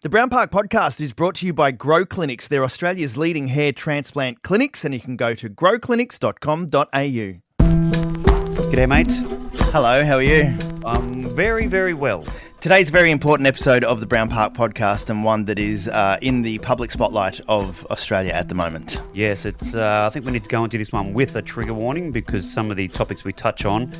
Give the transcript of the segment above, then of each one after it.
The Brown Park Podcast is brought to you by Grow Clinics. They're Australia's leading hair transplant clinics, and you can go to growclinics.com.au. G'day, mate. Hello, how are you? I'm very, very well. Today's a very important episode of the Brown Park Podcast, and one that is in the public spotlight of Australia at the moment. Yes, it's. I think we need to go into this one with a trigger warning because some of the topics we touch on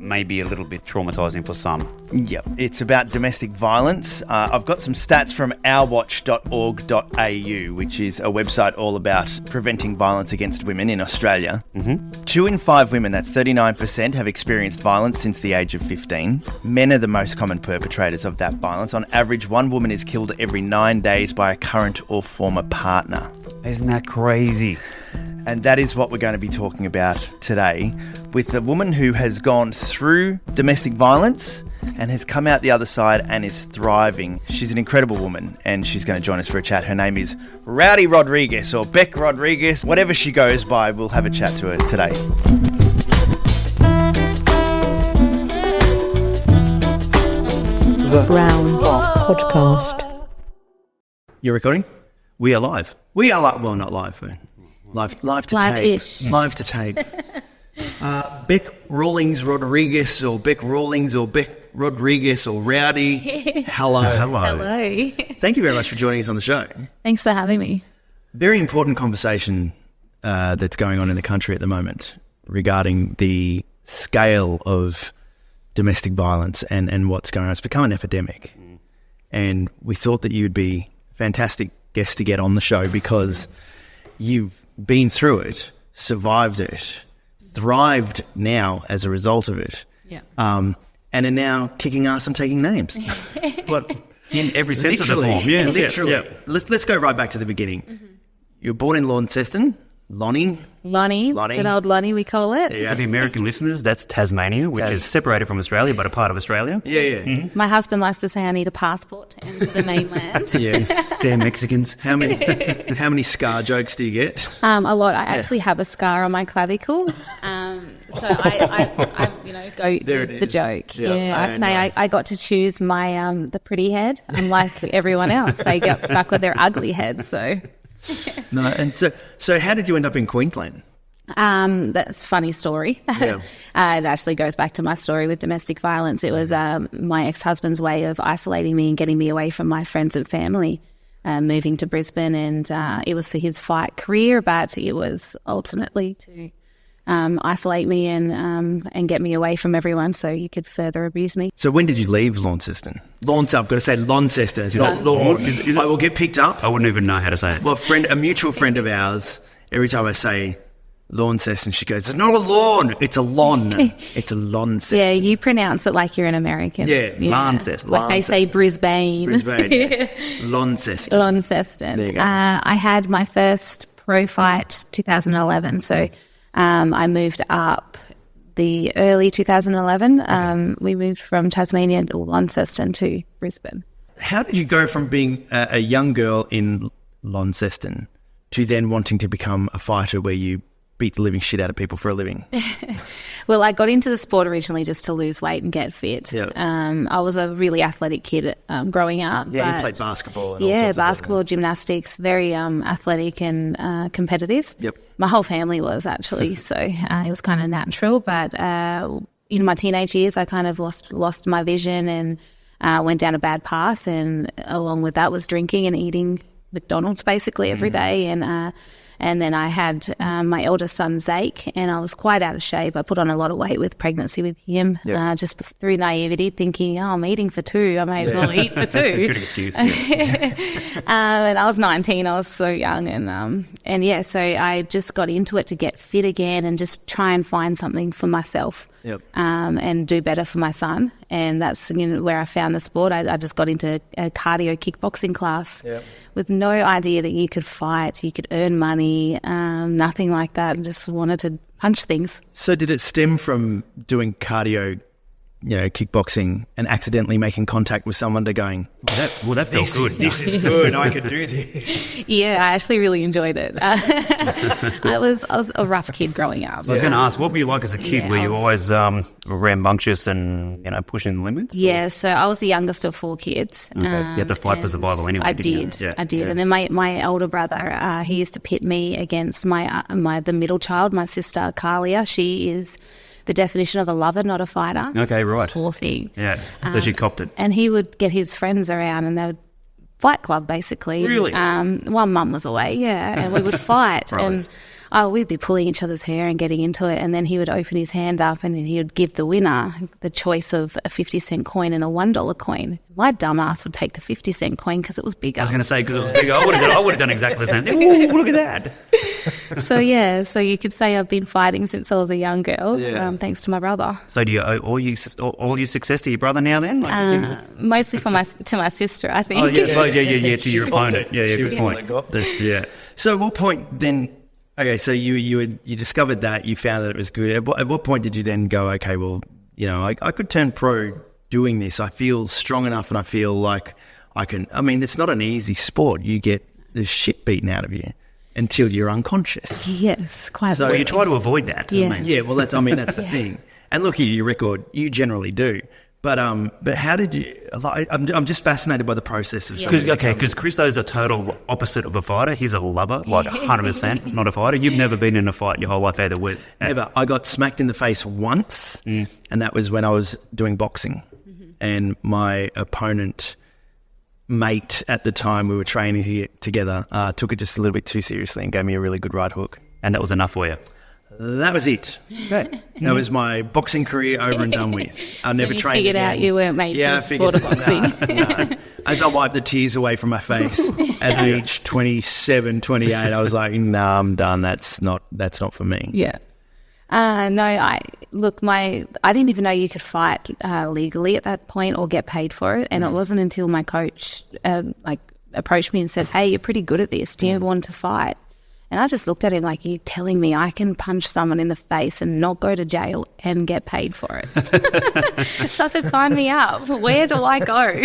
may be a little bit traumatising for some. Yep, it's about domestic violence. I've got some stats from ourwatch.org.au, which is a website all about preventing violence against women in Australia. 2 in 5 women, that's 39%, have experienced violence since the age of 15. Men are the most common perpetrators of that violence. On average, one woman is killed every 9 days by a current or former partner. Isn't that crazy? And that is what we're going to be talking about today, with a woman who has gone through domestic violence and has come out the other side and is thriving. She's an incredible woman, and she's going to join us for a chat. Her name is Rowdy Rodriguez, or Bec Rodriguez. Whatever she goes by, we'll have a chat to her today. The Brown Park Podcast. You're recording? We are live. We are live. Well, not live, but live to Live-ish. tape. Live to tape. Bec Rawlings Rodriguez, or Bec Rawlings, or Bec Rodriguez, or Rowdy. Hello. Hello. Thank you very much for joining us on the show. Thanks for having me. Very important conversation that's going on in the country at the moment regarding the scale of domestic violence and what's going on. It's become an epidemic. And we thought that you'd be a fantastic guest to get on the show because you've been through it, survived it, thrived now as a result of it, and are now kicking ass and taking names. What? In every sense of the form. Yeah, literally. Yeah. Let's go right back to the beginning. You were born in Launceston, Lonnie. Good old Lonnie, we call it. For the American listeners, that's Tasmania, which is separated from Australia, but a part of Australia. Yeah. My husband likes to say I need a passport to enter the mainland. Yes. Damn Mexicans. How many scar jokes do you get? A lot. I actually have a scar on my clavicle. So I go the joke. Yeah. I say I got to choose my the pretty head, unlike everyone else. They get stuck with their ugly head. So. No, and so how did you end up in Queensland? That's a funny story. Yeah. It actually goes back to my story with domestic violence. It was my ex-husband's way of isolating me and getting me away from my friends and family, moving to Brisbane. And it was for his fight career, but it was ultimately to isolate me and get me away from everyone so he could further abuse me. So when did you leave Launceston? I've got to say Launceston. It's not Lawn. Is I will get picked up. I wouldn't even know how to say it. Well, a mutual friend of ours, every time I say Launceston, she goes, it's not a lawn, it's a lawn. It's a Launceston. Yeah, you pronounce it like you're an American. Yeah. Launceston. Like they say Brisbane. Launceston. Launceston. There you go. I had my first pro fight 2011, so I moved up the early 2011. We moved from Tasmania or Launceston to Brisbane. How did you go from being a young girl in Launceston to then wanting to become a fighter where you beat the living shit out of people for a living? Well, I got into the sport originally just to lose weight and get fit. Yep. I was a really athletic kid growing up. Yeah, you played basketball. And all Yeah, sorts of basketball, gymnastics, very athletic and competitive. Yep. My whole family was actually, so it was kind of natural. But in my teenage years, I kind of lost my vision and went down a bad path. And along with that was drinking and eating McDonald's basically every day. And then I had my eldest son, Zake, and I was quite out of shape. I put on a lot of weight with pregnancy with him, just through naivety, thinking, I'm eating for two. I may as well eat for two. Good excuse. And I was 19. I was so young. And so I just got into it to get fit again and just try and find something for myself. Yep. And do better for my son. And that's where I found the sport. I just got into a cardio kickboxing class with no idea that you could fight, you could earn money, nothing like that. I just wanted to punch things. So did it stem from doing cardio kickboxing and accidentally making contact with someone to going, that felt good. This is good. I could do this. Yeah, I actually really enjoyed it. I was a rough kid growing up. I was going to ask, what were you like as a kid? Yeah, were you always rambunctious and pushing the limits? Yeah, so I was the youngest of 4 kids. Okay. You had to fight for survival anyway. I didn't you? did. I did. And then my older brother, he used to pit me against the middle child, my sister Carlia. She is the definition of a lover, not a fighter. Okay, right. Poor thing. Yeah, so she copped it. And he would get his friends around and they would fight club, basically. Really? While mum was away, yeah. And we would fight. Brothers. And we'd be pulling each other's hair and getting into it. And then he would open his hand up and he would give the winner the choice of a 50-cent coin and a $1 coin. My dumb ass would take the 50-cent coin because it was bigger. I was going to say, because it was bigger. I would have done exactly the same thing. Ooh, look at that. So you could say I've been fighting since I was a young girl, thanks to my brother. So do you owe all your success to your brother now then? Mostly to my sister, I think. Oh, yeah, to your opponent. Yeah, good point. Yeah. So at what point then, okay, so you discovered that, you found that it was good. At what point did you then go, okay, well, I could turn pro doing this. I feel strong enough and I feel like I can. I mean, it's not an easy sport. You get the shit beaten out of you until you're unconscious. Yes, quite. So you try to avoid that. Yeah. Yeah, well, that's the thing. And look at your record, you generally do. But how did you? I'm just fascinated by the process of. Because Christo's a total opposite of a fighter. He's a lover, like 100%, not a fighter. You've never been in a fight your whole life either. Never. I got smacked in the face once, and that was when I was doing boxing, and my opponent mate at the time, we were training here together, took it just a little bit too seriously and gave me a really good right hook. And that was enough for you. That was it. That was my boxing career over and done with. I never trained figured again. out you weren't made for the sport of boxing. No. As I wiped the tears away from my face at age 27, 28, I was like, no, I'm done. That's not for me. Yeah. I didn't even know you could fight legally at that point or get paid for it. And it wasn't until my coach approached me and said, hey, you're pretty good at this. Do you want to fight? And I just looked at him like, you're telling me I can punch someone in the face and not go to jail and get paid for it. So I said, sign me up. Where do I go?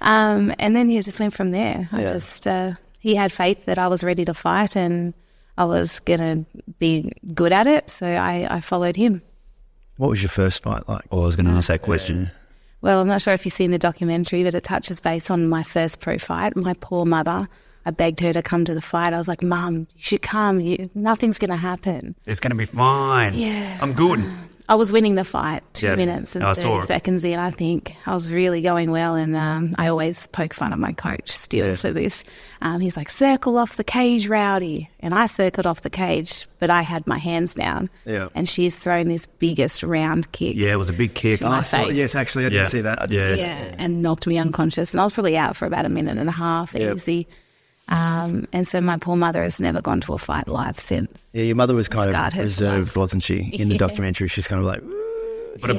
And then he just went from there. He had faith that I was ready to fight and I was going to be good at it. So I followed him. What was your first fight like? Oh, I was going to ask that question. Well, I'm not sure if you've seen the documentary, but it touches base on my first pro fight. My poor mother. I begged her to come to the fight. I was like, Mum, you should come. Nothing's going to happen. It's going to be fine. Yeah. I'm good. I was winning the fight 2 minutes and 30 seconds in, I think. I was really going well, and I always poke fun at my coach still for this. He's like, circle off the cage, Rowdy. And I circled off the cage, but I had my hands down. Yeah. And she's thrown this biggest round kick. Yeah, it was a big kick. To my face. Yes, actually, I did see that. And knocked me unconscious. And I was probably out for about a minute and a half, easy. And so my poor mother has never gone to a fight live since. Yeah, your mother was kind of reserved, wasn't she? In the documentary, she's kind of like. But I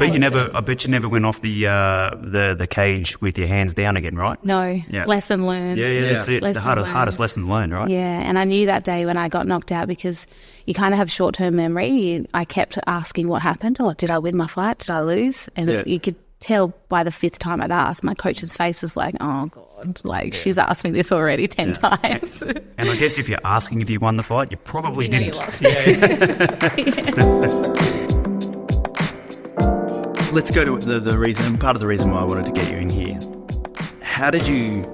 bet you never went off the cage with your hands down again, right? No, lesson learned. Yeah, that's it. The hardest lesson learned, right? Yeah, and I knew that day when I got knocked out because you kind of have short-term memory. I kept asking what happened. Oh, did I win my fight? Did I lose? And you could tell by the 5th time I'd asked, my coach's face was like, oh God, she's asked me this already 10 times. And I guess if you're asking if you won the fight, you probably didn't. You lost. Let's go to the reason, part of the reason why I wanted to get you in here. How did you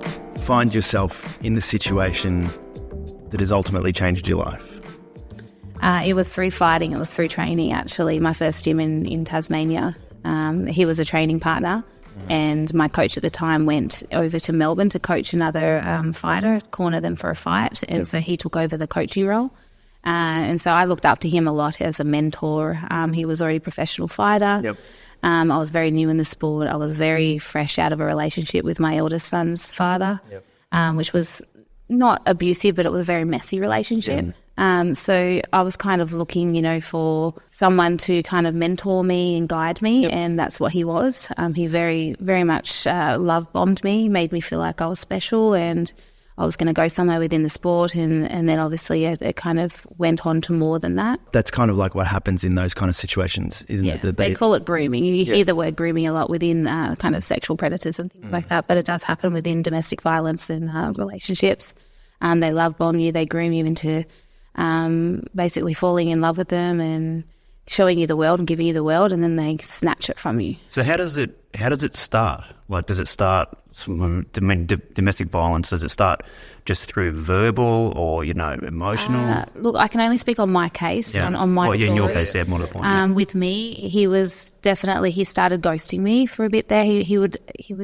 find yourself in the situation that has ultimately changed your life? It was through fighting. It was through training, actually. My first gym in Tasmania. He was a training partner, and my coach at the time went over to Melbourne to coach another fighter, corner them for a fight, and so he took over the coaching role. And so I looked up to him a lot as a mentor. He was already a professional fighter. Yep. I was very new in the sport. I was very fresh out of a relationship with my eldest son's father, which was not abusive, but it was a very messy relationship. So I was kind of looking, for someone to kind of mentor me and guide me, and that's what he was. He very, very much love-bombed me, made me feel like I was special, and I was going to go somewhere within the sport, and then obviously it kind of went on to more than that. That's kind of like what happens in those kind of situations, isn't it? That they call it grooming. You hear the word grooming a lot within kind of sexual predators and things like that, but it does happen within domestic violence and relationships. They love bomb you, they groom you into basically falling in love with them and showing you the world and giving you the world, and then they snatch it from you. So how does it start? Like, does it start domestic violence? Does it start just through verbal or emotional? Look, I can only speak on my case, on my story. In your case, more to the point. With me, he started ghosting me for a bit there. He would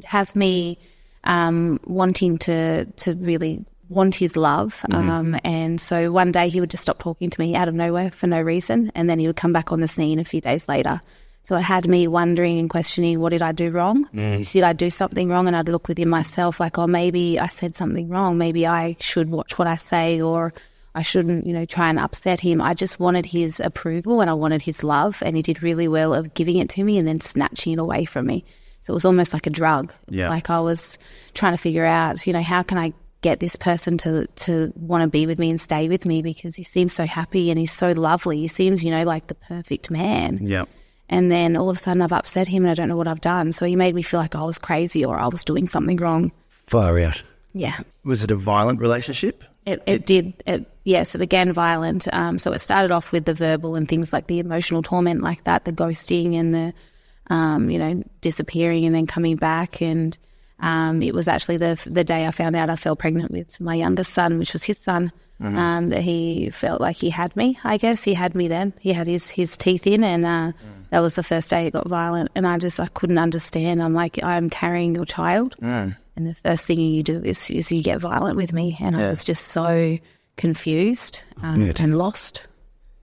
have me wanting to really want his love, and so one day he would just stop talking to me out of nowhere for no reason, and then he would come back on the scene a few days later. So it had me wondering and questioning, what did I do wrong? Did I do something wrong? And I'd look within myself like, oh, maybe I said something wrong. Maybe I should watch what I say, or I shouldn't, try and upset him. I just wanted his approval and I wanted his love, and he did really well of giving it to me and then snatching it away from me. So it was almost like a drug. Yeah. Like I was trying to figure out, how can I get this person to want to be with me and stay with me, because he seems so happy and he's so lovely. He seems, like the perfect man. Yeah. And then all of a sudden I've upset him and I don't know what I've done. So he made me feel like I was crazy or I was doing something wrong. Far out. Yeah. Was it a violent relationship? It did. Yes, it began violent. So it started off with the verbal and things like the emotional torment like that, the ghosting and the, disappearing and then coming back. And it was actually the day I found out I fell pregnant with my youngest son, which was his son, that he felt like he had me. I guess he had me then. He had his teeth in, and that was the first day it got violent. And I couldn't understand. I'm like, I'm carrying your child, and the first thing you do is you get violent with me. And I was just so confused and lost.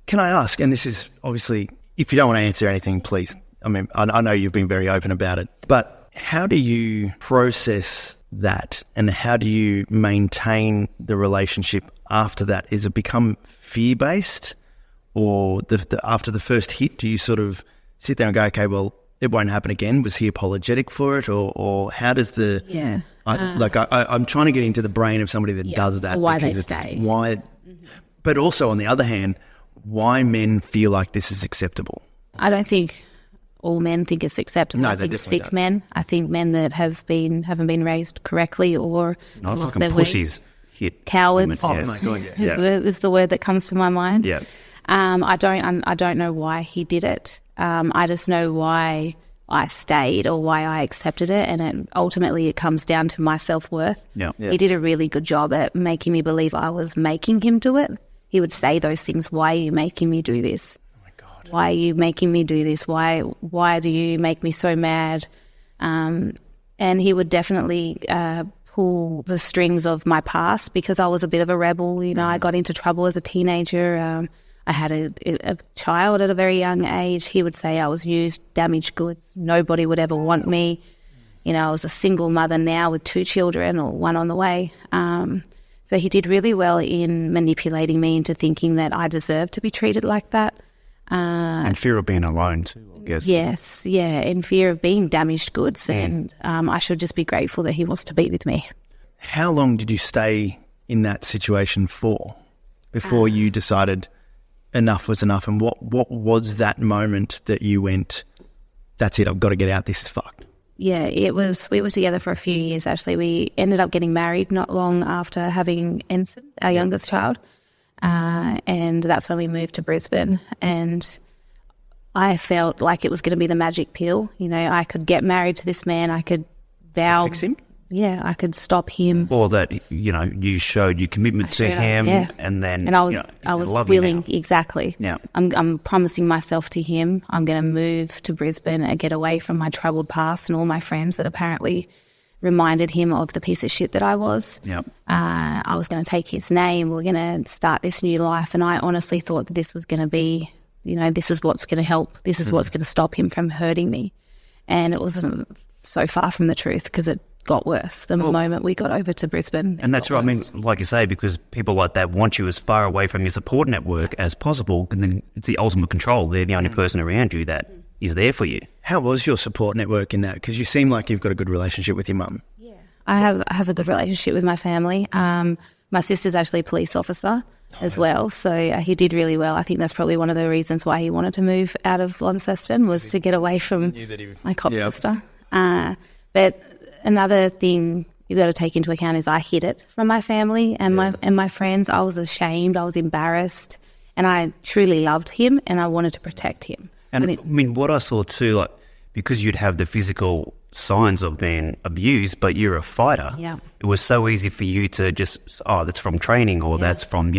Can I ask, and this is obviously, if you don't want to answer anything, please. I mean, I know you've been very open about it, but how do you process that, and how do you maintain the relationship after that? Is it become fear-based, or after the first hit, do you sort of sit there and go, okay, well, it won't happen again? Was he apologetic for it, or how does the... Yeah. I'm trying to get into the brain of somebody that does that. Why they stay. But also, on the other hand, why men feel like this is acceptable. I don't think all men think it's acceptable. No, I think sick men. I think men that haven't been raised correctly or not lost fucking their pussies. Hit cowards. Oh my God, is the word that comes to my mind. Yeah. I don't know why he did it. I just know why I stayed or why I accepted it, and ultimately it comes down to my self-worth. Yeah. He did a really good job at making me believe I was making him do it. He would say those things. Why are you making me do this? Why are you making me do this? Why do you make me so mad? And he would definitely pull the strings of my past, because I was a bit of a rebel. I got into trouble as a teenager. I had a child at a very young age. He would say I was used, damaged goods. Nobody would ever want me. I was a single mother now with 2 children, or one on the way. So he did really well in manipulating me into thinking that I deserved to be treated like that. And fear of being alone too, I guess. Yes, yeah, in fear of being damaged goods, and I should just be grateful that he wants to be with me. How long did you stay in that situation for before you decided enough was enough? And what was that moment that you went, that's it, I've got to get out, this is fucked? Yeah, we were together for a few years actually. We ended up getting married not long after having Ensign, our youngest child. And that's when we moved to Brisbane, and I felt like it was going to be the magic pill. I could get married to this man. I could vow. Fix him? Yeah, I could stop him. Or that, you showed your commitment to him, and then... And I was willing, exactly. Yeah. I'm promising myself to him, I'm going to move to Brisbane and get away from my troubled past and all my friends that apparently reminded him of the piece of shit that I was. Yep. I was going to take his name. We're going to start this new life. And I honestly thought that this was going to be, this is what's going to help. This is what's going to stop him from hurting me. And it wasn't so far from the truth, because it got worse the moment we got over to Brisbane. And that's right. I mean, like you say, because people like that want you as far away from your support network as possible, and then it's the ultimate control. They're the only person around you that is there for you. How was your support network in that? Because you seem like you've got a good relationship with your mum. Yeah, I have a good relationship with my family. My sister's actually a police officer as well, so he did really well. I think that's probably one of the reasons why he wanted to move out of Launceston, was to get away from my cop sister. But another thing you've got to take into account is I hid it from my family and my friends. I was ashamed, I was embarrassed, and I truly loved him and I wanted to protect him. And I mean, what I saw too, like, because you'd have the physical signs of being abused, but you're a fighter. Yeah. It was so easy for you to just, that's from training, or that's from,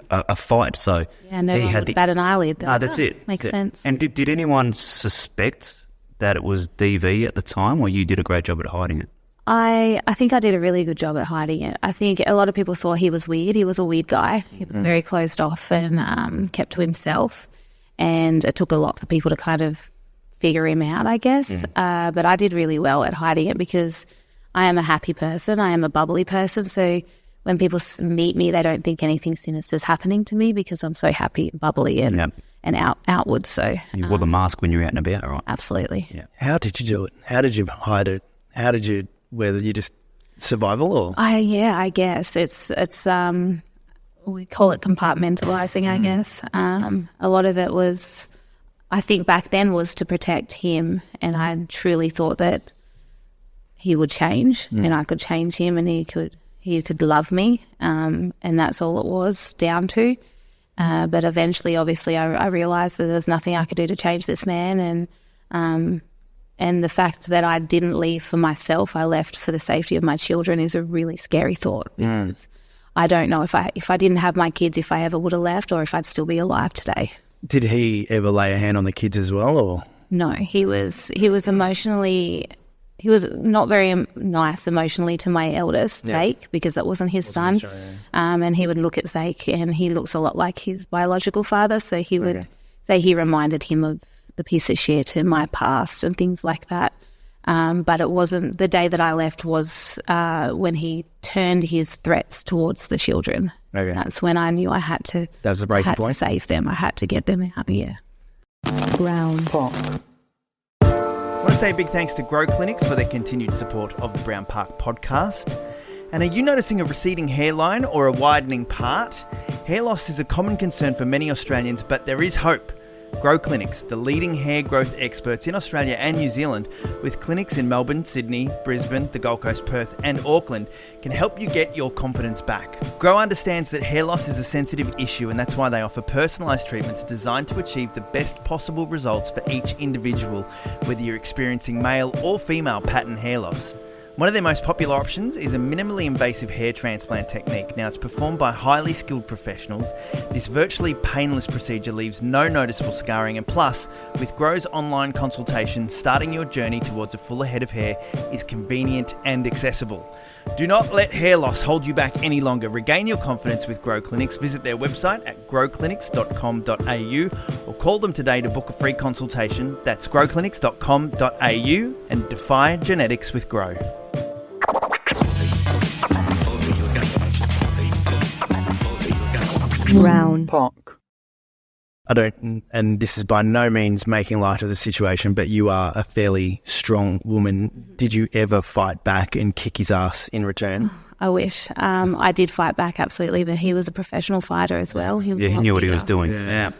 a fight. So no one would bat an eyelid. That's it. Makes sense. And did anyone suspect that it was DV at the time, or you did a great job at hiding it? I think I did a really good job at hiding it. I think a lot of people thought he was weird. He was a weird guy. He was very closed off and kept to himself. And it took a lot for people to kind of figure him out, I guess. But I did really well at hiding it because I am a happy person. I am a bubbly person. So when people meet me, they don't think anything sinister is happening to me because I'm so happy and bubbly and outward. So you wore the mask when you were out and about, right? Absolutely. Yeah. How did you do it? How did you hide it? How did you, whether you just survival or? I guess it's we call it compartmentalizing, I guess. A lot of it was, I think back then, was to protect him, and I truly thought that he would change and I could change him and he could love me, and that's all it was down to. But eventually, obviously, I realised that there was nothing I could do to change this man, and the fact that I didn't leave for myself, I left for the safety of my children, is a really scary thought, because I don't know if I didn't have my kids, if I ever would have left or if I'd still be alive today. Did he ever lay a hand on the kids as well, or? No, he was emotionally, he was not very nice emotionally to my eldest, Zake, because that wasn't his son. And he would look at Zake, and he looks a lot like his biological father, so he would say he reminded him of the piece of shit in my past and things like that. But it wasn't, the day that I left was when he turned his threats towards the children. Okay. That's when I knew I had to. That was the breaking point. To save them. I had to get them out. Yeah. Brown Park. I want to say a big thanks to Grow Clinics for their continued support of the Brown Park podcast. And are you noticing a receding hairline or a widening part? Hair loss is a common concern for many Australians, but there is hope. Grow Clinics, the leading hair growth experts in Australia and New Zealand, with clinics in Melbourne, Sydney, Brisbane, the Gold Coast, Perth and Auckland, can help you get your confidence back. Grow understands that hair loss is a sensitive issue, and that's why they offer personalised treatments designed to achieve the best possible results for each individual, whether you're experiencing male or female pattern hair loss. One of their most popular options is a minimally invasive hair transplant technique. Now, it's performed by highly skilled professionals. This virtually painless procedure leaves no noticeable scarring, and plus, with Grow's online consultation, starting your journey towards a fuller head of hair is convenient and accessible. Do not let hair loss hold you back any longer. Regain your confidence with Grow Clinics. Visit their website at growclinics.com.au or call them today to book a free consultation. That's growclinics.com.au, and defy genetics with Grow. Brown Park. I don't, and this is by no means making light of the situation, but you are a fairly strong woman. Did you ever fight back and kick his ass in return? I wish. I did fight back, absolutely, but he was a professional fighter as well. He knew what he was doing. A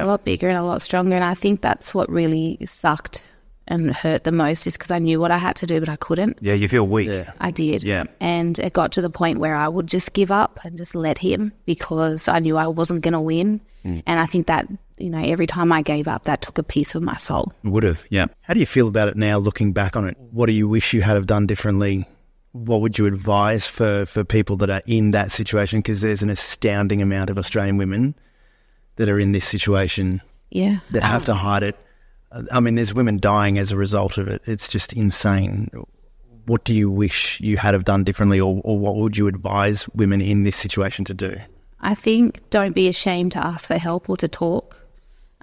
lot bigger and a lot stronger, and I think that's what really sucked and hurt the most, is because I knew what I had to do, but I couldn't. Yeah, you feel weak. Yeah. I did. Yeah. And it got to the point where I would just give up and just let him, because I knew I wasn't going to win. And I think that, every time I gave up, that took a piece of my soul. Would have, yeah. How do you feel about it now, looking back on it? What do you wish you had have done differently? What would you advise for people that are in that situation? Because there's an astounding amount of Australian women that are in this situation that have to hide it. I mean, there's women dying as a result of it. It's just insane. What do you wish you had have done differently, or what would you advise women in this situation to do? I think don't be ashamed to ask for help or to talk.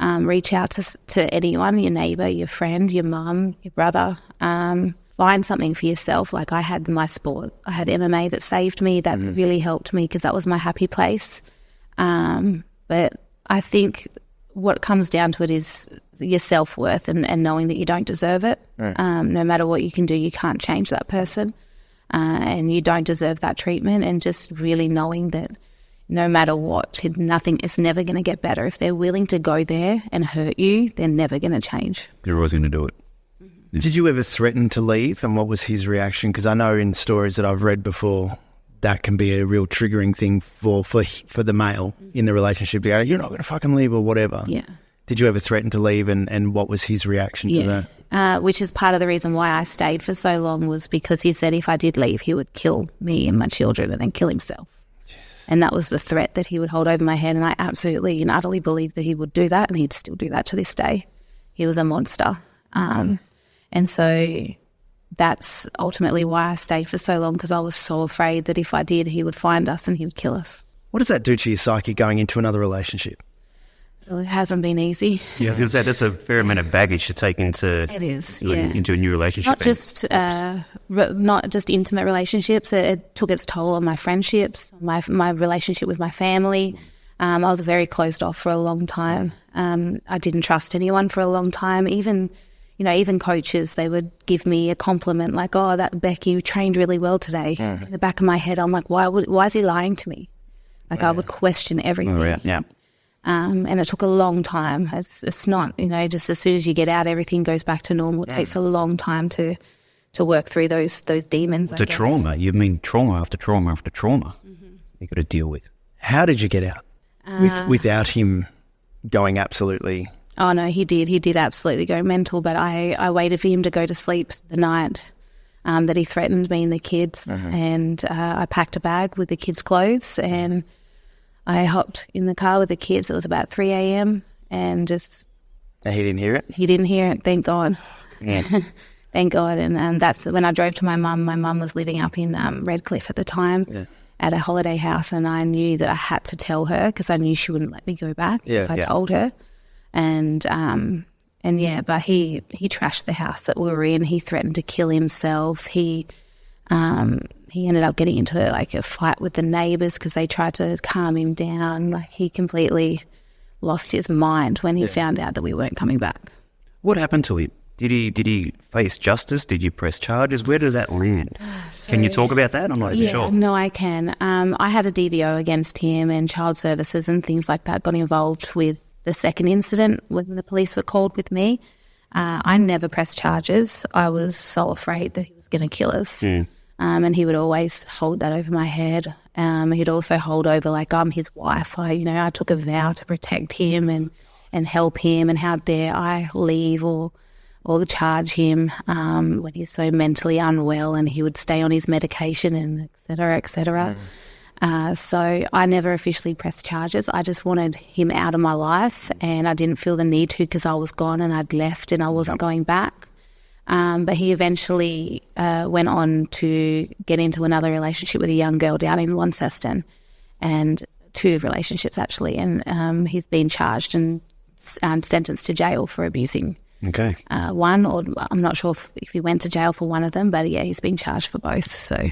Reach out to anyone, your neighbour, your friend, your mum, your brother. Find something for yourself. Like I had my sport. I had MMA that saved me. That really helped me, because that was my happy place. But I think what comes down to it is your self-worth and knowing that you don't deserve it. No matter what you can do, you can't change that person. and you don't deserve that treatment, and just really knowing that no matter what, nothing is never going to get better. If they're willing to go there and hurt you, they're never going to change. They're always going to do it. Did you ever threaten to leave, and what was his reaction? Because I know in stories that I've read before, that can be a real triggering thing for the male in the relationship. You're not going to fucking leave or whatever. Yeah. Did you ever threaten to leave, and what was his reaction to that? Which is part of the reason why I stayed for so long, was because he said if I did leave, he would kill me and my children and then kill himself. Jesus. And that was the threat that he would hold over my head, and I absolutely and utterly believed that he would do that, and he'd still do that to this day. He was a monster. And so that's ultimately why I stayed for so long, because I was so afraid that if I did, he would find us and he would kill us. What does that do to your psyche going into another relationship? Well, it hasn't been easy. Yeah, I was going to say, that's a fair amount of baggage to take into into a new relationship. Not just intimate relationships. It took its toll on my friendships, my relationship with my family. I was very closed off for a long time. I didn't trust anyone for a long time. Even coaches, they would give me a compliment like, "Oh, that Becky, you trained really well today." Mm-hmm. In the back of my head, I'm like, "Why is he lying to me?" Like I would question everything. Oh, yeah. And it took a long time. It's not, just as soon as you get out, everything goes back to normal. It takes a long time to work through those demons. It's a trauma. You mean trauma after trauma after trauma you've got to deal with. How did you get out without him going absolutely? Oh, no, he did. He did absolutely go mental, but I waited for him to go to sleep the night that he threatened me and the kids, and I packed a bag with the kids' clothes, and I hopped in the car with the kids. It was about 3 a.m. and just... And he didn't hear it? He didn't hear it, thank God. Yeah. Thank God. And that's when I drove to my mum. My mum was living up in Redcliffe at the time at a holiday house, and I knew that I had to tell her because I knew she wouldn't let me go back if I told her. And but he trashed the house that we were in. He threatened to kill himself. He ended up getting into like a fight with the neighbours because they tried to calm him down. Like he completely lost his mind when he found out that we weren't coming back. What happened to him? Did he face justice? Did you press charges? Where did that land? Can you talk about that? I'm not sure. No, I can. I had a DVO against him, and child services and things like that got involved with the second incident when the police were called with me. I never pressed charges. I was so afraid that he was going to kill us. And he would always hold that over my head. He'd also hold over like I'm his wife. I took a vow to protect him and help him, and how dare I leave or charge him when he's so mentally unwell, and he would stay on his medication and et cetera, et cetera. So I never officially pressed charges. I just wanted him out of my life, and I didn't feel the need to because I was gone and I'd left and I wasn't going back. But he eventually went on to get into another relationship with a young girl down in Launceston, and 2 relationships actually, and he's been charged and sentenced to jail for abusing one, or I'm not sure if he went to jail for one of them, but he's been charged for both. So,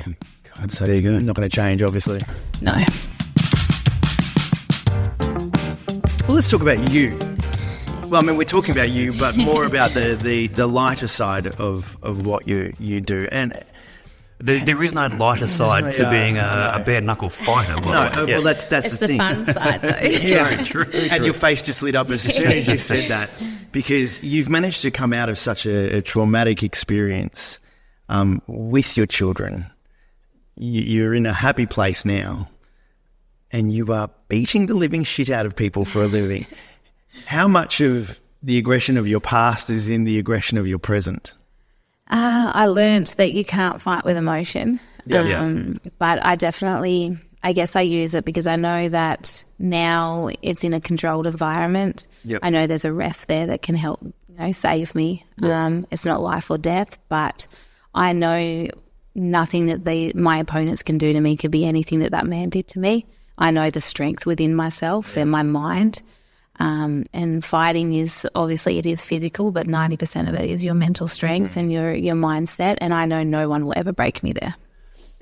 God, so there you go. Not going to change, obviously. No. Well, let's talk about you. Well, I mean, we're talking about you, but more about the lighter side of what you do. And there is no lighter side to being a bare knuckle fighter. Well, that's it's the thing. Fun side, though. True. And your face just lit up as soon as you said that, because you've managed to come out of such a traumatic experience with your children. You're in a happy place now, and you are beating the living shit out of people for a living. How much of the aggression of your past is in the aggression of your present? I learned that you can't fight with emotion. But I definitely, I guess I use it because I know that now it's in a controlled environment. I know there's a ref there that can help, save me. It's not life or death, but I know nothing that my opponents can do to me could be anything that man did to me. I know the strength within myself and my mind. And fighting is, obviously it is physical, but 90% of it is your mental strength and your mindset, and I know no one will ever break me there.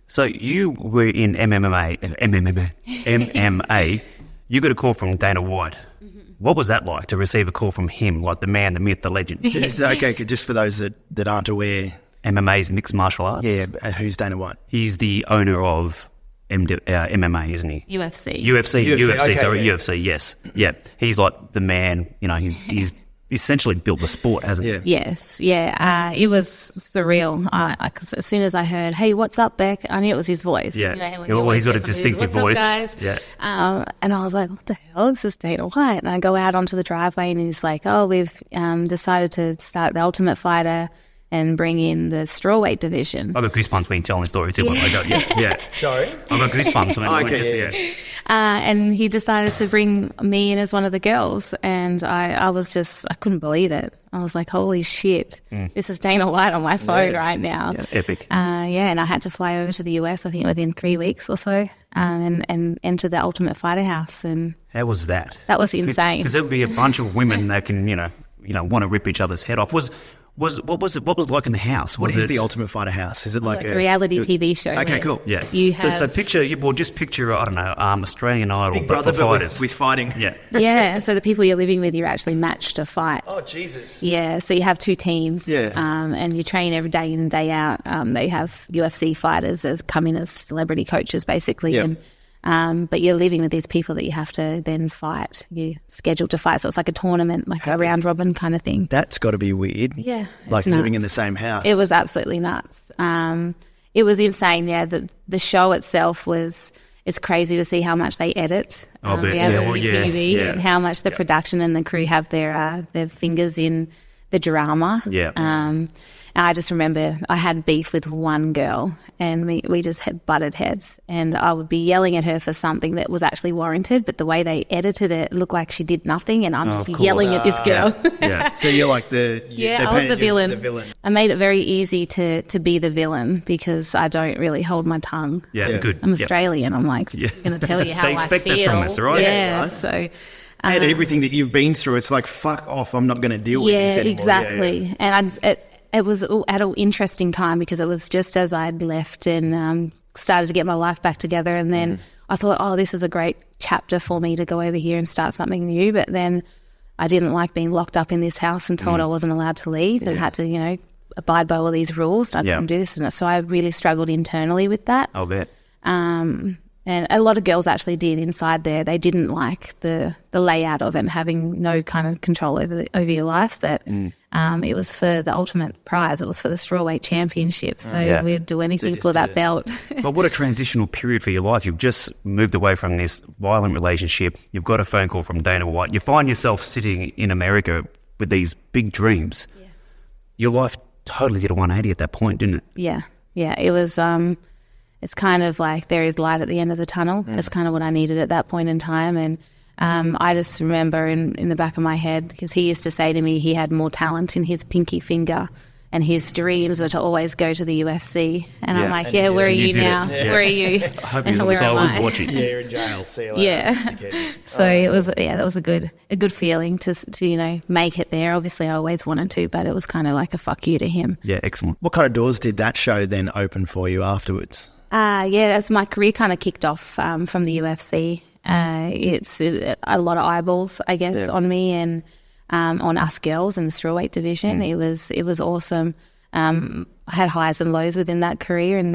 So you were in MMA. You got a call from Dana White. What was that like to receive a call from him, like the man, the myth, the legend? It's okay, just for those that aren't aware, MMA's mixed martial arts. Yeah, who's Dana White? He's the owner of MMA, isn't he? UFC. UFC, sorry, yeah. UFC, yes. Yeah, he's like the man, you know, he's essentially built the sport, hasn't he? Yeah. Yes, yeah. It was surreal. 'Cause as soon as I heard, "Hey, what's up, Beck?" I knew it was his voice. Yeah. You know, when Well, always he's got a gets on his, distinctive "What's voice." up, guys? Yeah. And I was like, "What the hell? This is Dana White." And I go out onto the driveway, and he's like, "Oh, we've decided to start the Ultimate Fighter and bring in the strawweight division." I got goosebumps when you telling the story too. But I got yeah. Sorry? I got goosebumps when Okay, yeah. And he decided to bring me in as one of the girls, and I couldn't believe it. I was like, holy shit, this is Dana White on my phone right now. Yeah, epic. And I had to fly over to the US, I think within 3 weeks or so, and enter the Ultimate Fighter house. And How was that? that was insane. Because there'll be a bunch of women that can, you know, want to rip each other's head off. What was it like in the house? What is the Ultimate Fighter house? Is it like It's a reality TV show. Okay, where cool. Yeah. You So have, picture, I don't know, Australian Idol, Big but Brother, for fighters. with fighting? Yeah. yeah, so the people you're living with, you're actually matched to fight. Oh, Jesus. Yeah, so you have two teams, Yeah. and you train every day in and day out. They have UFC fighters as come in as celebrity coaches, basically, Yeah. and but you're living with these people that you have to then fight. You're scheduled to fight, so it's like a tournament, like a round robin kind of thing. That's got to be weird. Yeah, Like it's living nuts. in the same house. It was absolutely nuts. It was insane. Yeah, the show itself was. It's crazy to see how much they edit I bet. reality Yeah, TV yeah. and how much the production and the crew have their fingers in the drama. Yeah. I just remember I had beef with one girl, and we just had butted heads, and I would be yelling at her for something that was actually warranted, but the way they edited it looked like she did nothing, and I'm just of course. yelling at this girl. Yeah. So you're like the... Yeah, I was the villain. The villain. I made it very easy to be the villain because I don't really hold my tongue. Yeah, Yeah. good. I'm Yeah. Australian. I'm like, Yeah. going to tell you how They I expect that feel. from us, right? Yeah, Right. so... And everything that you've been through, it's like, fuck off, I'm not going to deal with this Yeah, anymore. exactly. Yeah, yeah. And it was at an interesting time because it was just as I'd left and started to get my life back together. And then I thought, oh, this is a great chapter for me to go over here and start something new. But then I didn't like being locked up in this house and told I wasn't allowed to leave and had to, abide by all these rules. I couldn't do this. And so I really struggled internally with that. I'll bet. And a lot of girls actually did inside there. They didn't like the layout of it and having no kind of control over your life. But it was for the ultimate prize. It was for the strawweight championship. So we'd do anything for that belt. But what a transitional period for your life. You've just moved away from this violent relationship. You've got a phone call from Dana White. You find yourself sitting in America with these big dreams. Yeah. Your life totally did a 180 at that point, didn't it? Yeah. It was... it's kind of like there is light at the end of the tunnel. That's kind of what I needed at that point in time. And I just remember in the back of my head, because he used to say to me he had more talent in his pinky finger and his dreams were to always go to the UFC. And I'm like, where are you now? Yeah. Where are you? I hope you Where am was I? watching. Yeah, you're in jail. See you later. Yeah. So it was, that was a good feeling to make it there. Obviously, I always wanted to, but it was kind of like a fuck you to him. Yeah, excellent. What kind of doors did that show then open for you afterwards? As my career kind of kicked off from the UFC, it's a lot of eyeballs, I guess, on me and on us girls in the strawweight division. It was awesome. I had highs and lows within that career in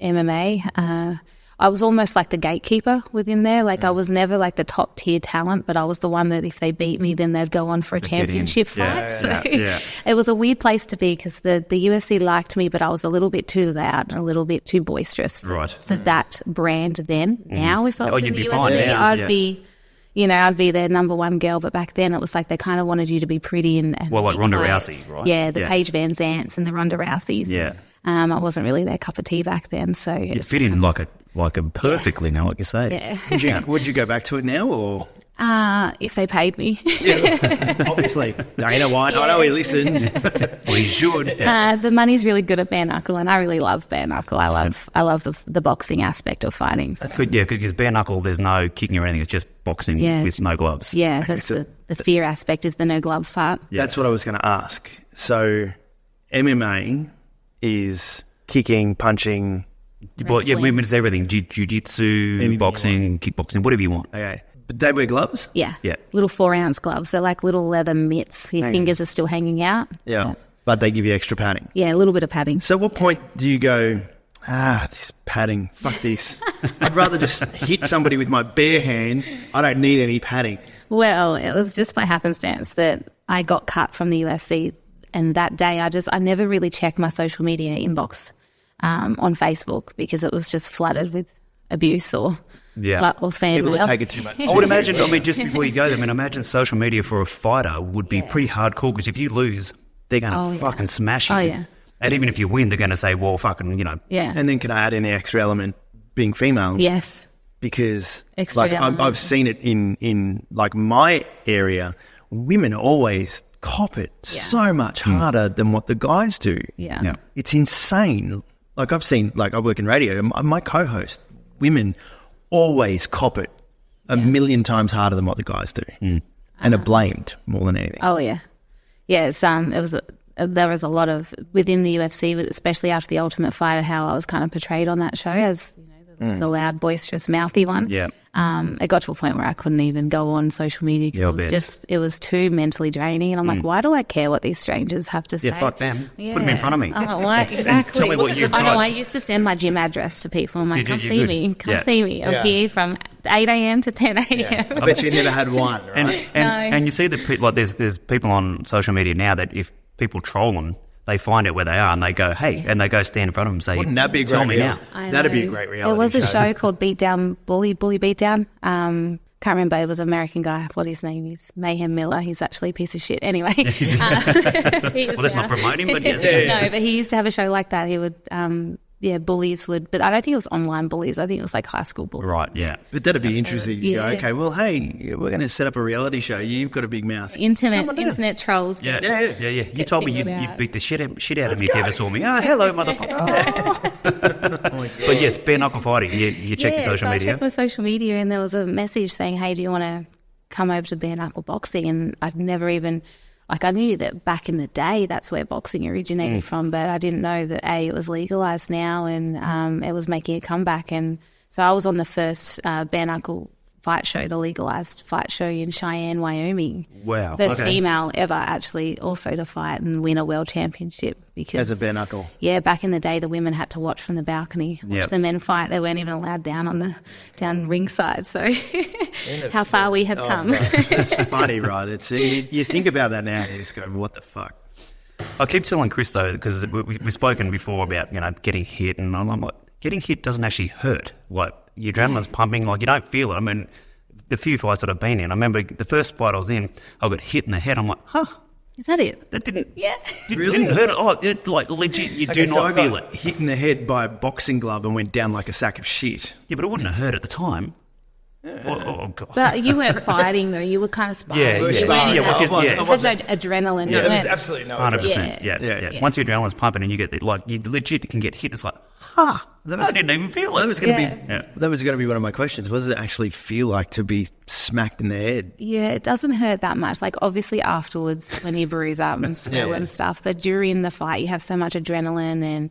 MMA. I was almost like the gatekeeper within there. Like I was never like the top tier talent, but I was the one that if they beat me, then they'd go on for a championship fight. It was a weird place to be because the UFC liked me, but I was a little bit too loud and a little bit too boisterous for that brand then. Now if I was in the UFC, I'd be... I'd be their number one girl, but back then it was like they kind of wanted you to be pretty and like Ronda quiet. Rousey, right? Yeah, the Paige Van Zants and the Ronda Rouseys. Yeah. I wasn't really their cup of tea back then, so You fit in like a perfectly now, like you say. Yeah. Would you go back to it now, or if they paid me. obviously Dana White? I know he listens. Well, he should. The money's really good at bare knuckle, and I really love bare knuckle. I love the boxing aspect of fighting. That's good, yeah, because bare knuckle, there's no kicking or anything. It's just boxing with no gloves. Yeah, that's the fear aspect is the no gloves part. Yeah. That's what I was going to ask. So MMA is kicking, punching... Well, yeah, movement is everything. Jiu-jitsu, Anything boxing, kickboxing, whatever you want. Okay. But they wear gloves? Yeah. Yeah. Little 4-ounce gloves. They're like little leather mitts. Your fingers are still hanging out. Yeah. But they give you extra padding. Yeah, a little bit of padding. So what point do you go, this padding, fuck this. I'd rather just hit somebody with my bare hand. I don't need any padding. Well, it was just by happenstance that I got cut from the UFC, and that day I never really checked my social media inbox on Facebook because it was just flooded with abuse or fan People mail. that take it too much. I would imagine, just before you go there, imagine social media for a fighter would be pretty hardcore, because if you lose, they're going to fucking smash you. Oh, yeah. And even if you win, they're going to say, well, fucking, Yeah. And then can I add in the extra element being female? Yes. Because Extra element. I've seen it in like my area, women always cop it so much harder than what the guys do. Yeah. It's insane. Like I've seen, like I work in radio, my co-host, women always cop it a million times harder than what the guys do, and are blamed more than anything. Oh yeah, yeah. There was a lot of within the UFC, especially after the Ultimate Fighter, how I was kind of portrayed on that show as the loud, boisterous, mouthy one. Yeah. It got to a point where I couldn't even go on social media because it was too mentally draining. And I'm like, why do I care what these strangers have to say? Yeah, fuck them. Put them in front of me. Oh, why? Exactly. Tell me what you've got. I used to send my gym address to people. I'm like, come see me. I'm Yeah. here from 8 a.m. to 10 a.m. I bet you never had one, right? And you see that like there's people on social media now that if people troll them, they find out where they are and they go, hey, and they go stand in front of them and say, Wouldn't that be a tell great me reality? now. That'd be a great reality. There was a show called Beatdown Bully Beatdown. Can't remember. It was an American guy. What his name is? Mayhem Miller. He's actually a piece of shit. Anyway. Well, let's not promote him, but yes. No, but he used to have a show like that. He would, bullies would, but I don't think it was online bullies. I think it was like high school bullies. Right, yeah. But that'd be interesting. You go, okay, well, hey, we're going to set up a reality show. You've got a big mouth. Internet trolls. Yeah. You told me you'd beat the shit out of me if you ever saw me. Oh, hello, motherfucker. But yes, bare knuckle fighting. You check your social media. I checked my social media and there was a message saying, hey, do you want to come over to bare knuckle boxing? And I'd never even, I knew that back in the day that's where boxing originated from, but I didn't know that it was legalised now and it was making a comeback. And so I was on the first bare knuckle fight show, the legalised fight show in Cheyenne, Wyoming. Wow. First female ever actually also to fight and win a world championship. Because, As a bare knuckle. Yeah, back in the day the women had to watch from the balcony, watch the men fight. They weren't even allowed down ringside. So how far we have come. It's funny, right? It's you think about that now and you just go, what the fuck? I keep telling Chris, though, because we've spoken before about, getting hit, and I'm like, getting hit doesn't actually hurt. Like, your adrenaline's pumping, like, you don't feel it. I mean, the few fights that I've been in, I remember the first fight I was in, I got hit in the head. I'm like, Is that it? that didn't Really? didn't hurt. Oh, it, like, legit, you do So I not got feel it. hit in the head by a boxing glove and went down like a sack of shit. Yeah, but it wouldn't have hurt at the time. Oh God. But you weren't fighting though. You were kind of sparring. Yeah, You weren't yeah, in yeah. it had no adrenaline. Yeah, You there was weren't- absolutely no 100%. Yeah. Once your adrenaline's pumping and you get you legit can get hit, it's like, I didn't even feel it. That was going to Yeah. be that was going to be one of my questions. What does it actually feel like to be smacked in the head? Yeah, it doesn't hurt that much. Like obviously afterwards when you bruise up and swell and stuff, but during the fight you have so much adrenaline and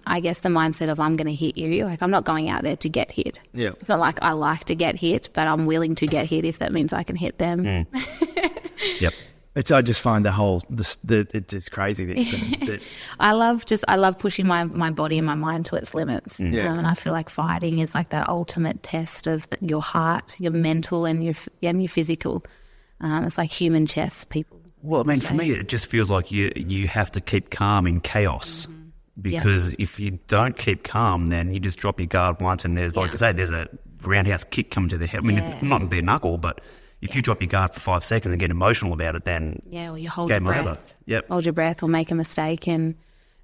I guess the mindset of I'm going to hit you. Like I'm not going out there to get hit. Yeah. It's not like I like to get hit, but I'm willing to get hit if that means I can hit them. Yep. I just find it's crazy that I love pushing my body and my mind to its limits. Yeah. And I feel like fighting is like that ultimate test of your heart, your mental and your physical. It's like human chess, people. Well, I mean, for me, it just feels like you have to keep calm in chaos. Because if you don't keep calm, then you just drop your guard once and there's, like I say, there's a roundhouse kick coming to the head. I mean, not bare knuckle, but if you drop your guard for 5 seconds and get emotional about it, then well, you hold your game breath. over. Yep. Hold your breath or make a mistake and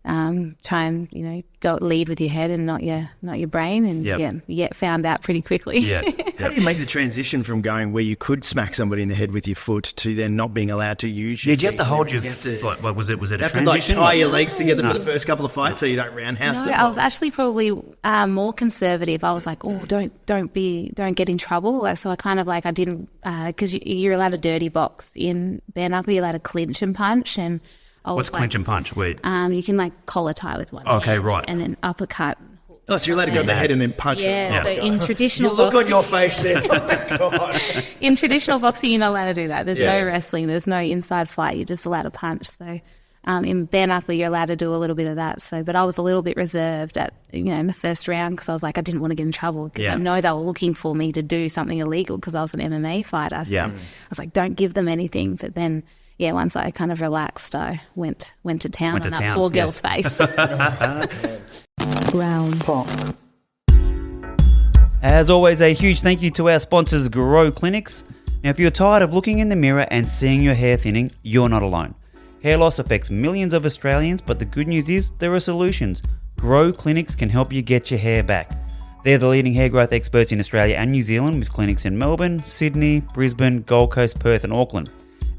try and go lead with your head and not your brain, and you get found out pretty quickly. Yeah. How do you make the transition from going where you could smack somebody in the head with your foot to then not being allowed to use your Did you have to hold your what was it a transition? You have to tie your legs together for the first couple of fights so you don't roundhouse them? I was actually probably more conservative. I was like, oh, don't get in trouble. Like, so I kind of like I didn't because you're allowed a dirty box in bare knuckle. You're allowed to clinch and punch and. What's clinch and punch? Wait. You can like collar tie with one. Okay, hand right. And then uppercut. Oh, so you're allowed to go to the head and then punch Yeah, them. so in traditional You look boxing, on your face then. Oh, my God. in traditional boxing, you're not allowed to do that. There's no wrestling. There's no inside fight. You're just allowed to punch. So In bare knuckle, you're allowed to do a little bit of that. So, but I was a little bit reserved in the first round because I was like, I didn't want to get in trouble because I know they were looking for me to do something illegal because I was an MMA fighter. So I was like, don't give them anything. But then, once I kind of relaxed, I went to town on that poor girl's face. Ground Pop. As always, a huge thank you to our sponsors, Grow Clinics. Now, if you're tired of looking in the mirror and seeing your hair thinning, you're not alone. Hair loss affects millions of Australians, but the good news is there are solutions. Grow Clinics can help you get your hair back. They're the leading hair growth experts in Australia and New Zealand, with clinics in Melbourne, Sydney, Brisbane, Gold Coast, Perth and Auckland.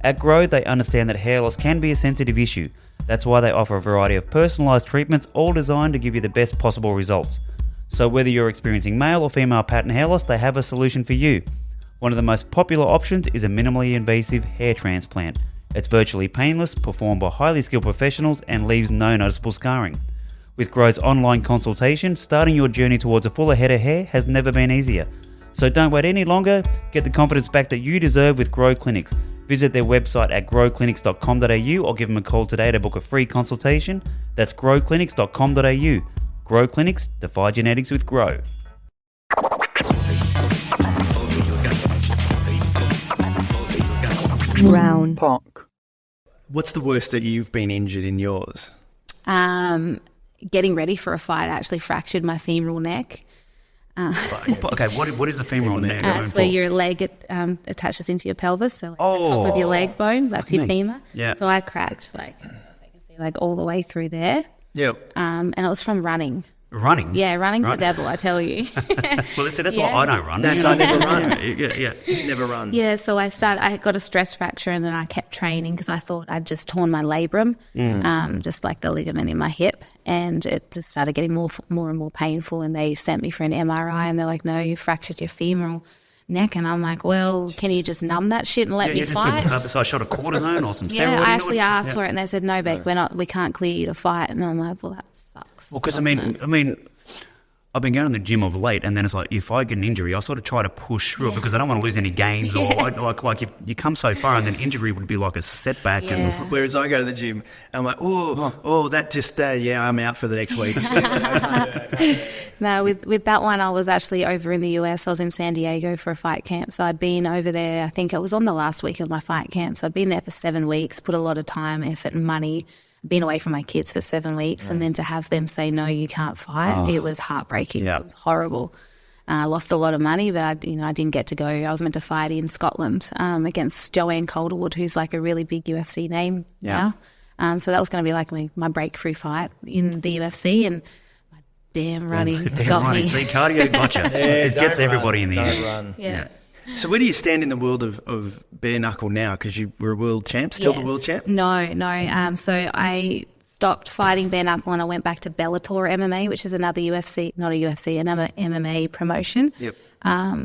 At Grow, they understand that hair loss can be a sensitive issue. That's why they offer a variety of personalised treatments, all designed to give you the best possible results. So whether you're experiencing male or female pattern hair loss, they have a solution for you. One of the most popular options is a minimally invasive hair transplant. It's virtually painless, performed by highly skilled professionals, and leaves no noticeable scarring. With Grow's online consultation, starting your journey towards a fuller head of hair has never been easier. So don't wait any longer. Get the confidence back that you deserve with Grow Clinics. Visit their website at growclinics.com.au or give them a call today to book a free consultation. That's growclinics.com.au. Grow Clinics, defy genetics with Grow. Round Park. What's the worst that you've been injured in yours? Getting ready for a fight, I actually fractured my femoral neck. Okay, what is a femoral neck? It's where your leg attaches into your pelvis, so the top of your leg bone, that's your femur. Yeah. So I cracked, you can see, all the way through there. Yep. And it was from running. Running? Yeah, running's the devil, I tell you. Well, that's why I don't run. I never run. Yeah. Never run. Yeah, so I got a stress fracture and then I kept training because I thought I'd just torn my labrum, just like the ligament in my hip, and it just started getting more and more painful, and they sent me for an MRI and they're like, no, you fractured your femoral neck, and I'm like, well, can you just numb that shit and let me fight? So I shot a cortisone or some steroid? Yeah, I actually asked for it and they said, no, Beck, we can't clear you to fight, and I'm like, well, that sucks. Well, because I mean, I've been going to the gym of late, and then it's like, if I get an injury, I sort of try to push through it because I don't want to lose any gains, or like if you come so far, and then injury would be like a setback. Yeah. And Whereas I go to the gym, and I'm like, that just, I'm out for the next week. No, with that one, I was actually over in the US. I was in San Diego for a fight camp. So I'd been over there, I think it was on the last week of my fight camp. So I'd been there for 7 weeks, put a lot of time, effort and money, been away from my kids for 7 weeks. And then to have them say, no, you can't fight, it was heartbreaking. Yeah. It was horrible. I lost a lot of money, but I didn't get to go. I was meant to fight in Scotland against Joanne Calderwood, who's like a really big UFC name now. So that was going to be like my breakthrough fight in the UFC, and my damn running got me. See, cardio gotcha. It gets everybody in the end. Run. Yeah. So where do you stand in the world of bare knuckle now? Because you were a world champ, still the world champ? No. So I stopped fighting bare knuckle and I went back to Bellator MMA, which is another another MMA promotion,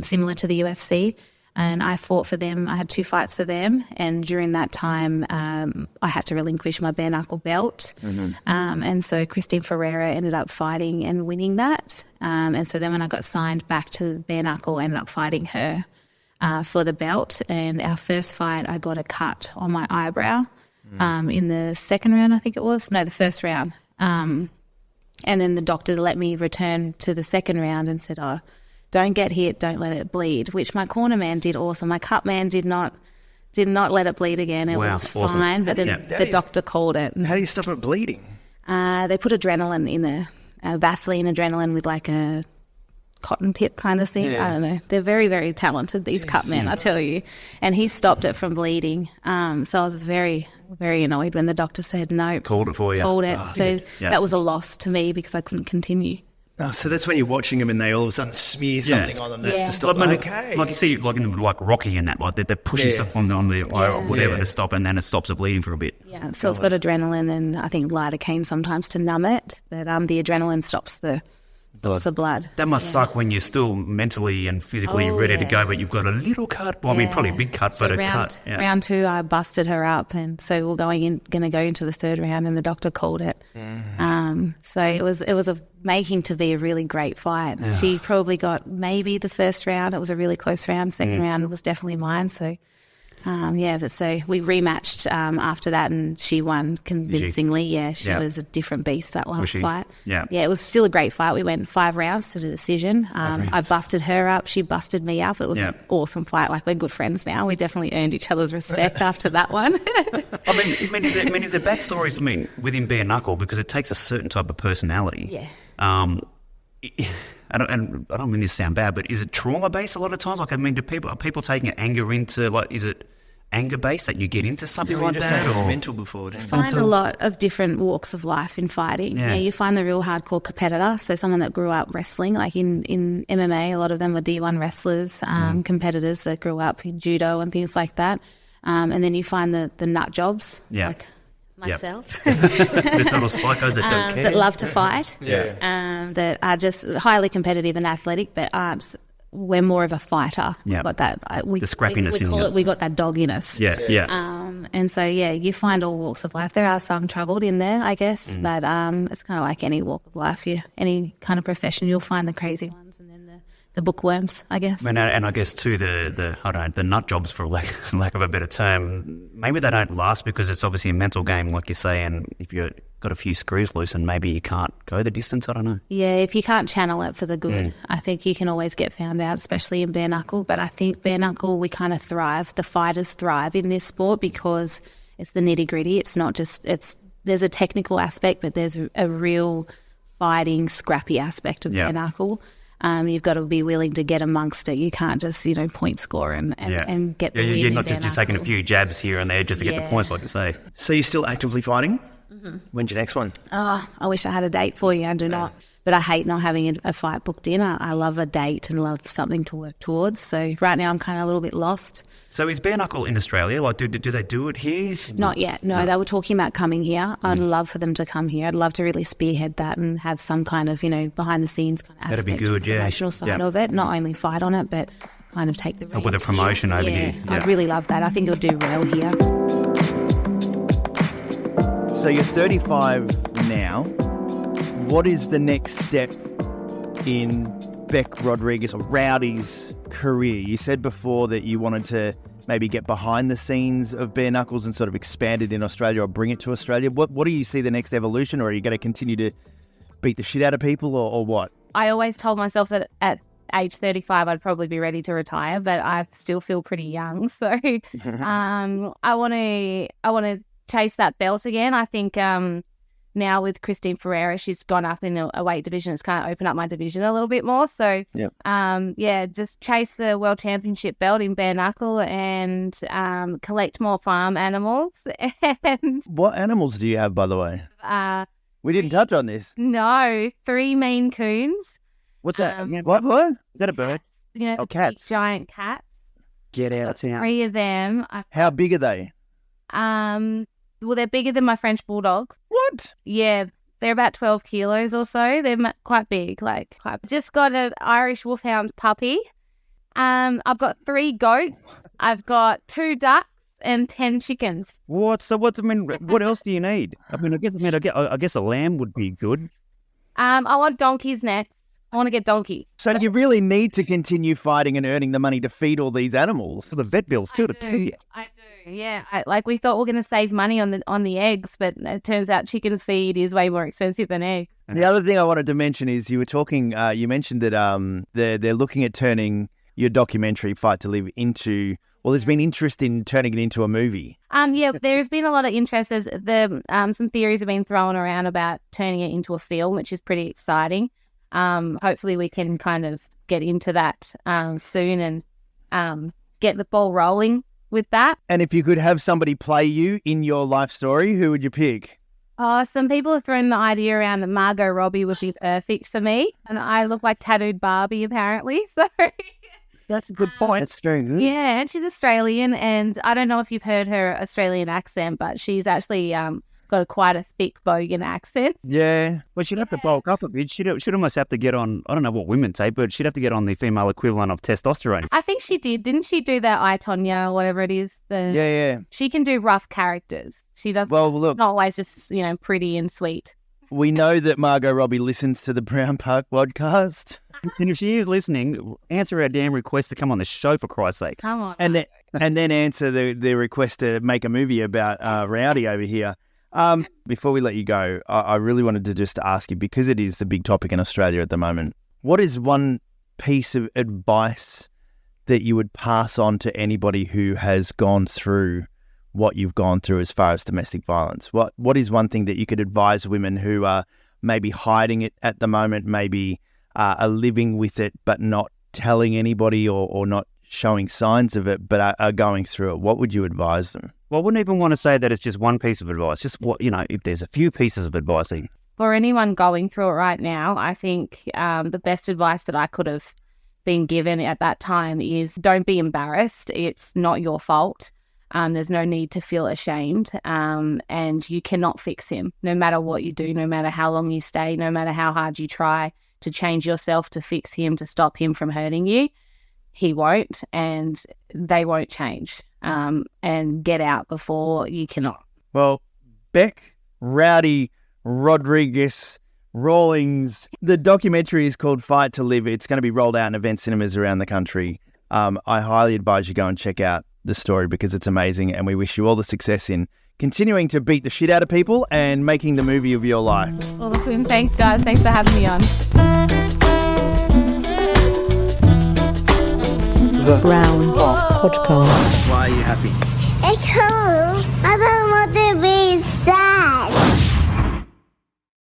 similar to the UFC. And I fought for them. I had 2 fights for them. And during that time, I had to relinquish my bare knuckle belt. And so Christine Ferreira ended up fighting and winning that. And so then when I got signed back to bare knuckle, I ended up fighting her for the belt. And our first fight, I got a cut on my eyebrow in the second round, I think it was. No, the first round. And then the doctor let me return to the second round and said, don't get hit, don't let it bleed, which my corner man did awesome. My cut man did not let it bleed again. It was awesome. Fine, but then the doctor called it. How do you stop it bleeding? They put adrenaline in a Vaseline adrenaline with like a cotton tip kind of thing. I don't know. They're very, very talented, these cut men, I tell you. And he stopped it from bleeding. So I was very, very annoyed when the doctor said no. Called it for you. So that was a loss to me because I couldn't continue. Oh, so that's when you're watching them and they all of a sudden smear something on them that's to stop. Okay. Like you see, like in like Rocky and that, like they're pushing stuff on the eye or whatever to stop, and then it stops the bleeding for a bit. Yeah, so it's got adrenaline and I think lidocaine sometimes to numb it, but the adrenaline stops the blood. That must suck when you're still mentally and physically ready to go, but you've got a little cut. Well, I mean, probably a big cut, but a cut. Yeah. Round 2, I busted her up, and so we're going to go into the third round, and the doctor called it. So it was making to be a really great fight. Yeah. She probably got maybe the first round. It was a really close round. Second round was definitely mine. So But so we rematched after that, and she won convincingly. Yeah, she was a different beast that last fight. Yeah, it was still a great fight. We went 5 rounds to the decision. I busted her up, she busted me up. It was an awesome fight. Like, we're good friends now. We definitely earned each other's respect after that one. Is there backstories? Within bare knuckle, because it takes a certain type of personality. Yeah. I don't mean this to sound bad, but is it trauma based a lot of times? Like, are people taking anger into, like, is it anger based that you get into something like that? Or mental before? You find a lot of different walks of life in fighting. Yeah, you find the real hardcore competitor, so someone that grew up wrestling, like in MMA, a lot of them were D1 wrestlers, competitors that grew up in judo and things like that. And then you find the nut jobs, like myself, the total psychos that don't care, that love to fight, that are just highly competitive and athletic, but aren't. We're more of a fighter. We've got that. The scrappiness we call it. We got that dog in us. And so you find all walks of life. There are some troubled in there, I guess, but it's kind of like any walk of life. Any kind of profession, you'll find the crazy ones, and then the bookworms, I guess. And I guess too the nut jobs, for lack of a better term. Maybe they don't last because it's obviously a mental game, like you say, and if you're got a few screws loose and maybe you can't go the distance, I don't know. Yeah, if you can't channel it for the good, I think you can always get found out, especially in bare knuckle. But I think bare knuckle, we kind of thrive. The fighters thrive in this sport because it's the nitty gritty. It's not just, there's a technical aspect, but there's a real fighting, scrappy aspect of bare knuckle. You've got to be willing to get amongst it. You can't just, point score and get the win. You're not just taking a few jabs here and there just to get the points, like you say. So you're still actively fighting? Mm-hmm. When's your next one? Oh, I wish I had a date for you. I do not. But I hate not having a fight booked in. I love a date and love something to work towards. So right now I'm kind of a little bit lost. So is bare knuckle in Australia? Like, do they do it here? Not yet. No, they were talking about coming here. I'd love for them to come here. I'd love to really spearhead that and have some kind of, behind the scenes kind of aspect. That'd be good, promotional side of it. Not only fight on it, but kind of take the help with the promotion over here. Yeah. I'd really love that. I think it'll do well here. So you're 35 now. What is the next step in Bec Rodriguez or Rowdy's career? You said before that you wanted to maybe get behind the scenes of bare knuckles and sort of expand it in Australia or bring it to Australia. What do you see the next evolution, or are you going to continue to beat the shit out of people, or what? I always told myself that at age 35 I'd probably be ready to retire, but I still feel pretty young. So I want to chase that belt again. I think now with Christine Ferreira, she's gone up in a weight division. It's kind of opened up my division a little bit more. So, just chase the World Championship belt in bare knuckle and collect more farm animals. And what animals do you have, by the way? We didn't touch on this. No, 3 Maine Coons. What's that? What? Is that a bird? Cats. Giant cats. Get out of town. 3 of them. How big are they? Well, they're bigger than my French bulldogs. What? Yeah, they're about 12 kilos or so. They're quite big. Just got an Irish Wolfhound puppy. I've got 3 goats. I've got 2 ducks and 10 chickens. What? So what? What else do you need? I guess a lamb would be good. I want donkeys next. I want to get donkeys. So you really need to continue fighting and earning the money to feed all these animals. For the vet bills too. I do. Yeah. We thought we were going to save money on the eggs, but it turns out chicken feed is way more expensive than eggs. The other thing I wanted to mention is you were talking. You mentioned that they're looking at turning your documentary Fight to Live into. Well, there's been interest in turning it into a movie. There's been a lot of interest. There's some theories have been thrown around about turning it into a film, which is pretty exciting. Hopefully we can kind of get into that soon and get the ball rolling with that. And if you could have somebody play you in your life story, who would you pick? Some people have thrown the idea around that Margot Robbie would be perfect for me, and I look like tattooed Barbie apparently. So that's a good point. That's very good. Yeah, and she's Australian, and I don't know if you've heard her Australian accent, but she's actually got quite a thick bogan accent. Yeah. Well, she'd have to bulk up a bit. She'd almost have to get on, I don't know what women take, but she'd have to get on the female equivalent of testosterone. I think she did. Didn't she do that I, Tonya, or whatever it is? Yeah. She can do rough characters. She does. Well, look. Not always just, pretty and sweet. We know that Margot Robbie listens to the Brown Park podcast. And if she is listening, answer our damn request to come on the show, for Christ's sake. Come on. And then answer the request to make a movie about Rowdy over here. Before we let you go, I really wanted to just ask you, because it is the big topic in Australia at the moment, what is one piece of advice that you would pass on to anybody who has gone through what you've gone through as far as domestic violence? What is one thing that you could advise women who are maybe hiding it at the moment, maybe are living with it but not telling anybody or not showing signs of it, but are going through it? What would you advise them? Well, I wouldn't even want to say that it's just one piece of advice. Just what, if there's a few pieces of advice. For anyone going through it right now, I think the best advice that I could have been given at that time is don't be embarrassed. It's not your fault. There's no need to feel ashamed, and you cannot fix him. No matter what you do, no matter how long you stay, no matter how hard you try to change yourself to fix him, to stop him from hurting you, he won't, and they won't change. And get out before you cannot. Well, Beck, Rowdy, Rodriguez, Rawlings. The documentary is called Fight to Live. It's going to be rolled out in event cinemas around the country. I highly advise you go and check out the story because it's amazing, and we wish you all the success in continuing to beat the shit out of people and making the movie of your life. Awesome. Thanks, guys. Thanks for having me on. The Brown Podcast. Why are you happy? Because I don't want to